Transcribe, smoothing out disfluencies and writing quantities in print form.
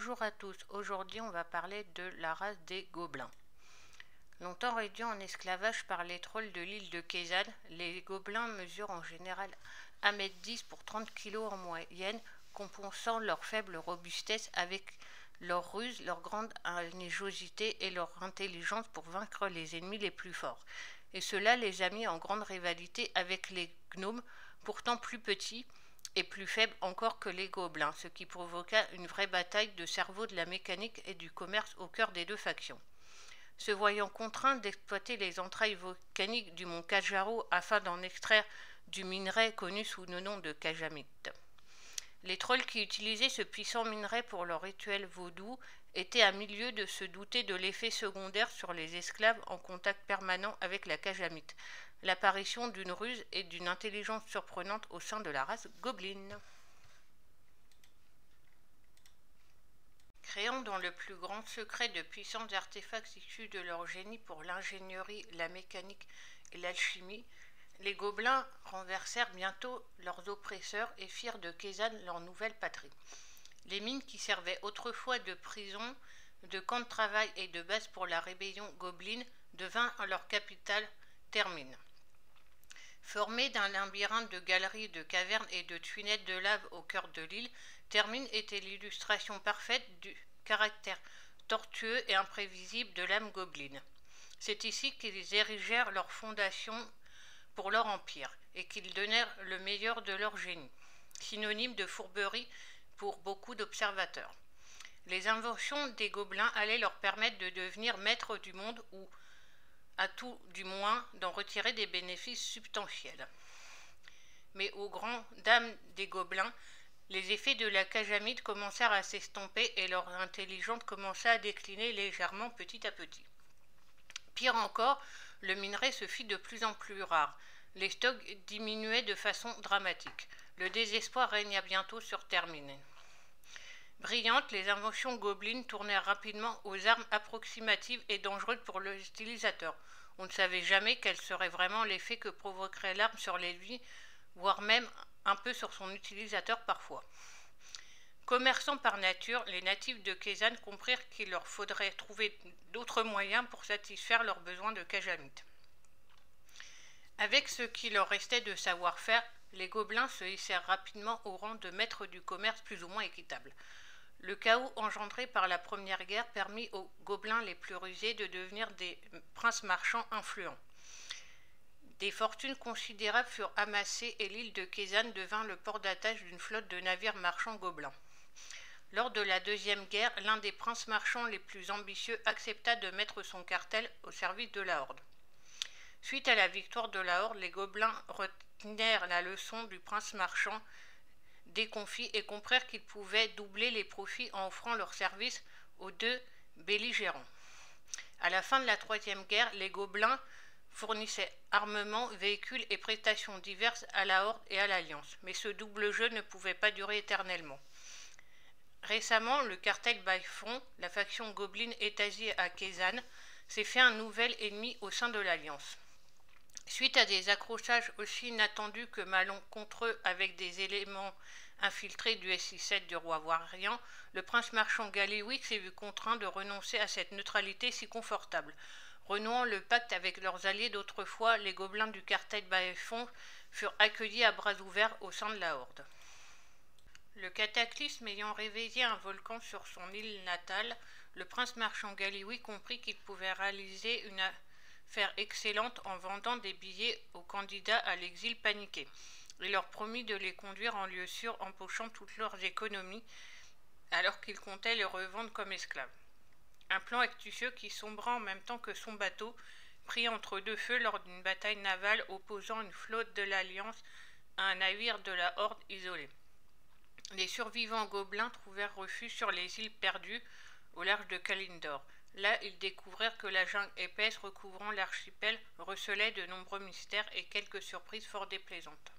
Bonjour à tous, aujourd'hui on va parler de la race des gobelins. Longtemps réduits en esclavage par les trolls de l'île de Kézanne, les gobelins mesurent en général 1,10 m pour 30 kg en moyenne, compensant leur faible robustesse avec leur ruse, leur grande ingéniosité et leur intelligence pour vaincre les ennemis les plus forts. Et cela les a mis en grande rivalité avec les gnomes, pourtant plus petits et plus faibles encore que les gobelins, ce qui provoqua une vraie bataille de cerveau de la mécanique et du commerce au cœur des deux factions. Se voyant contraints d'exploiter les entrailles volcaniques du mont Kajaro afin d'en extraire du minerai connu sous le nom de Kajamite. Les trolls qui utilisaient ce puissant minerai pour leur rituel vaudou étaient à milieu de se douter de l'effet secondaire sur les esclaves en contact permanent avec la Kajamite, l'apparition d'une ruse et d'une intelligence surprenante au sein de la race gobeline. Créant dans le plus grand secret de puissants artefacts issus de leur génie pour l'ingénierie, la mécanique et l'alchimie, les gobelins renversèrent bientôt leurs oppresseurs et firent de Kézanne leur nouvelle patrie. Les mines qui servaient autrefois de prison, de camp de travail et de base pour la rébellion gobeline devinrent leur capitale, Termine. Formée d'un labyrinthe de galeries, de cavernes et de tunnels de lave au cœur de l'île, Termine était l'illustration parfaite du caractère tortueux et imprévisible de l'âme gobeline. C'est ici qu'ils érigèrent leur fondation pour leur empire, et qu'ils donnèrent le meilleur de leur génie, synonyme de fourberie pour beaucoup d'observateurs. Les inventions des gobelins allaient leur permettre de devenir maîtres du monde ou, à tout du moins, d'en retirer des bénéfices substantiels. Mais aux grandes dames des gobelins, les effets de la Kajamite commencèrent à s'estomper et leur intelligence commença à décliner légèrement petit à petit. Pire encore, le minerai se fit de plus en plus rare. Les stocks diminuaient de façon dramatique. Le désespoir régna bientôt sur Termine. Brillantes, les inventions gobelines tournèrent rapidement aux armes approximatives et dangereuses pour l'utilisateur. On ne savait jamais quel serait vraiment l'effet que provoquerait l'arme sur les vies, voire même un peu sur son utilisateur parfois. Commerçants par nature, les natifs de Kézanne comprirent qu'il leur faudrait trouver d'autres moyens pour satisfaire leurs besoins de Kajamite. Avec ce qui leur restait de savoir-faire, les gobelins se hissèrent rapidement au rang de maîtres du commerce plus ou moins équitable. Le chaos engendré par la Première Guerre permit aux gobelins les plus rusés de devenir des princes marchands influents. Des fortunes considérables furent amassées et l'île de Kézanne devint le port d'attache d'une flotte de navires marchands gobelins. Lors de la Deuxième Guerre, l'un des princes marchands les plus ambitieux accepta de mettre son cartel au service de la Horde. Suite à la victoire de la Horde, les gobelins retinrent la leçon du prince marchand déconfit et comprirent qu'ils pouvaient doubler les profits en offrant leurs services aux deux belligérants. À la fin de la Troisième Guerre, les gobelins fournissaient armements, véhicules et prestations diverses à la Horde et à l'Alliance, mais ce double jeu ne pouvait pas durer éternellement. Récemment, le cartel Baifon, la faction gobeline étagie à Kézanne, s'est fait un nouvel ennemi au sein de l'Alliance. Suite à des accrochages aussi inattendus que malencontreux avec des éléments infiltrés du SI-7 du roi Varian, le prince marchand Galiwick s'est vu contraint de renoncer à cette neutralité si confortable. Renouant le pacte avec leurs alliés d'autrefois, les gobelins du cartel Baeffon furent accueillis à bras ouverts au sein de la Horde. Le cataclysme ayant réveillé un volcan sur son île natale, le prince marchand Galiwick comprit qu'il pouvait réaliser une affaire excellente en vendant des billets aux candidats à l'exil paniqués. Il leur promit de les conduire en lieu sûr, empochant toutes leurs économies, alors qu'il comptait les revendre comme esclaves. Un plan astucieux qui sombra en même temps que son bateau, pris entre deux feux lors d'une bataille navale opposant une flotte de l'Alliance à un navire de la Horde isolé. Les survivants gobelins trouvèrent refuge sur les îles perdues au large de Kalindor. Là, ils découvrirent que la jungle épaisse recouvrant l'archipel recelait de nombreux mystères et quelques surprises fort déplaisantes.